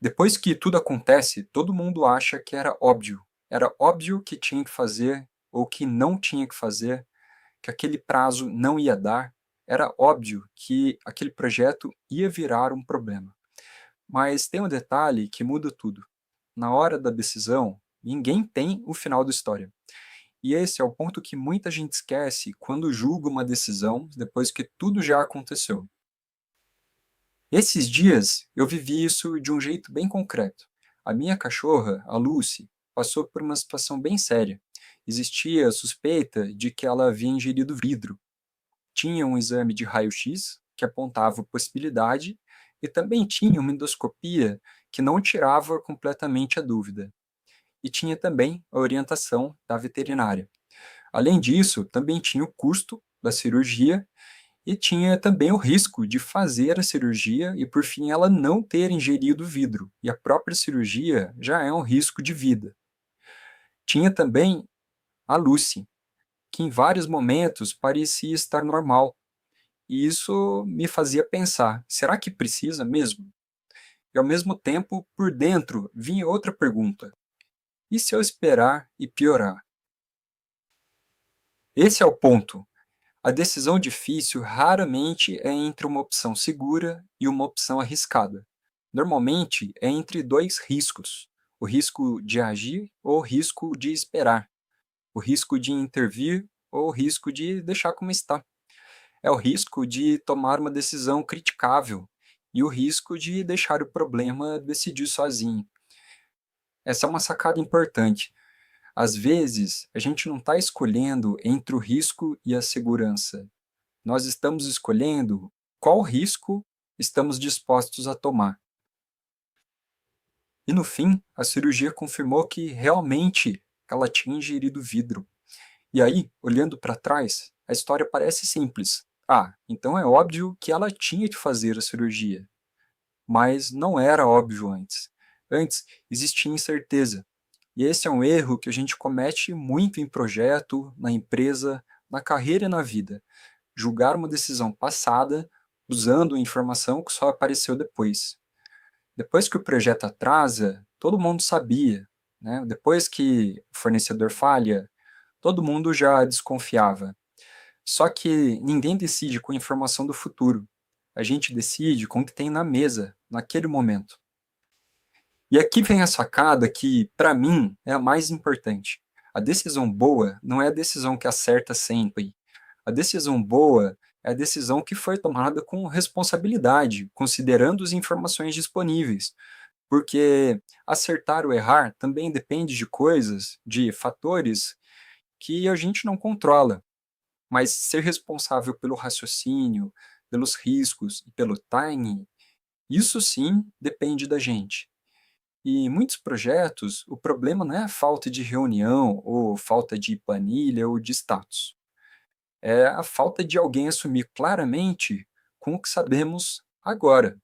Depois que tudo acontece, todo mundo acha que era óbvio. Era óbvio que tinha que fazer ou que não tinha que fazer, que aquele prazo não ia dar. Era óbvio que aquele projeto ia virar um problema. Mas tem um detalhe que muda tudo. Na hora da decisão, ninguém tem o final da história. E esse é o ponto que muita gente esquece quando julga uma decisão depois que tudo já aconteceu. Esses dias eu vivi isso de um jeito bem concreto. A minha cachorra, a Lucy, passou por uma situação bem séria. Existia a suspeita de que ela havia ingerido vidro. Tinha um exame de raio-x que apontava a possibilidade e também tinha uma endoscopia que não tirava completamente a dúvida. E tinha também a orientação da veterinária. Além disso, também tinha o custo da cirurgia e tinha também o risco de fazer a cirurgia e, por fim, ela não ter ingerido vidro. E a própria cirurgia já é um risco de vida. Tinha também a Lucy, que em vários momentos parecia estar normal. E isso me fazia pensar: será que precisa mesmo? E ao mesmo tempo, por dentro, vinha outra pergunta: e se eu esperar e piorar? Esse é o ponto. A decisão difícil raramente é entre uma opção segura e uma opção arriscada. Normalmente é entre dois riscos: o risco de agir ou o risco de esperar, o risco de intervir ou o risco de deixar como está. É o risco de tomar uma decisão criticável e o risco de deixar o problema decidir sozinho. Essa é uma sacada importante. Às vezes, a gente não está escolhendo entre o risco e a segurança. Nós estamos escolhendo qual risco estamos dispostos a tomar. E no fim, a cirurgia confirmou que realmente ela tinha ingerido vidro. E aí, olhando para trás, a história parece simples. Ah, então é óbvio que ela tinha de fazer a cirurgia. Mas não era óbvio antes. Antes existia incerteza. E esse é um erro que a gente comete muito em projeto, na empresa, na carreira e na vida. Julgar uma decisão passada usando informação que só apareceu depois. Depois que o projeto atrasa, todo mundo sabia, né? Depois que o fornecedor falha, todo mundo já desconfiava. Só que ninguém decide com a informação do futuro. A gente decide com o que tem na mesa, naquele momento. E aqui vem a sacada que, para mim, é a mais importante. A decisão boa não é a decisão que acerta sempre. A decisão boa é a decisão que foi tomada com responsabilidade, considerando as informações disponíveis. Porque acertar ou errar também depende de coisas, de fatores que a gente não controla. Mas ser responsável pelo raciocínio, pelos riscos e pelo timing, isso sim depende da gente. E em muitos projetos, o problema não é a falta de reunião, ou falta de planilha, ou de status. É a falta de alguém assumir claramente com o que sabemos agora.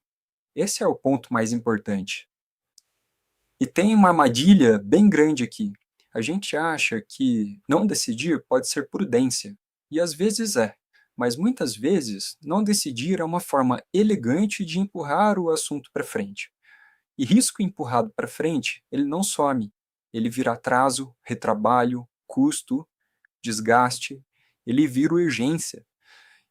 Esse é o ponto mais importante. E tem uma armadilha bem grande aqui. A gente acha que não decidir pode ser prudência, e às vezes é, mas muitas vezes não decidir é uma forma elegante de empurrar o assunto para frente. E risco empurrado para frente, ele não some. Ele vira atraso, retrabalho, custo, desgaste, ele vira urgência.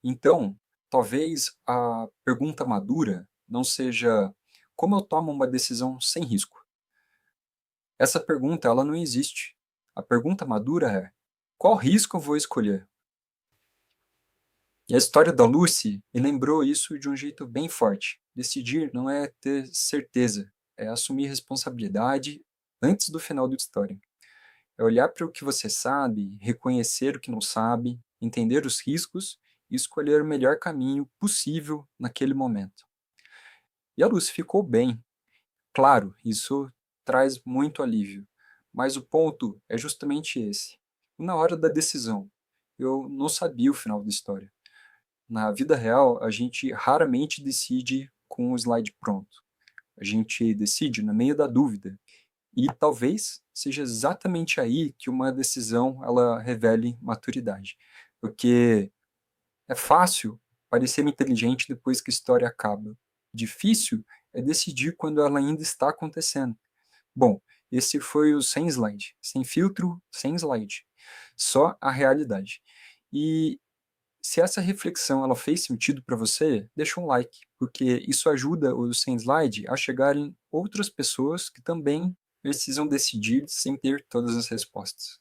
Então, talvez a pergunta madura não seja como eu tomo uma decisão sem risco. Essa pergunta ela não existe. A pergunta madura é qual risco eu vou escolher? E a história da Lucy me lembrou isso de um jeito bem forte. Decidir não é ter certeza, é assumir responsabilidade antes do final da história. É olhar para o que você sabe, reconhecer o que não sabe, entender os riscos e escolher o melhor caminho possível naquele momento. E a Lucy ficou bem. Claro, isso traz muito alívio. Mas o ponto é justamente esse. Na hora da decisão, eu não sabia o final da história. Na vida real, a gente raramente decide com o slide pronto. A gente decide no meio da dúvida. E talvez seja exatamente aí que uma decisão ela revele maturidade. Porque é fácil parecer inteligente depois que a história acaba. Difícil é decidir quando ela ainda está acontecendo. Bom, esse foi o Sem Slide. Sem filtro, sem slide. Só a realidade. E se essa reflexão ela fez sentido para você, deixa um like, porque isso ajuda o Sem Slide a chegar em outras pessoas que também precisam decidir sem ter todas as respostas.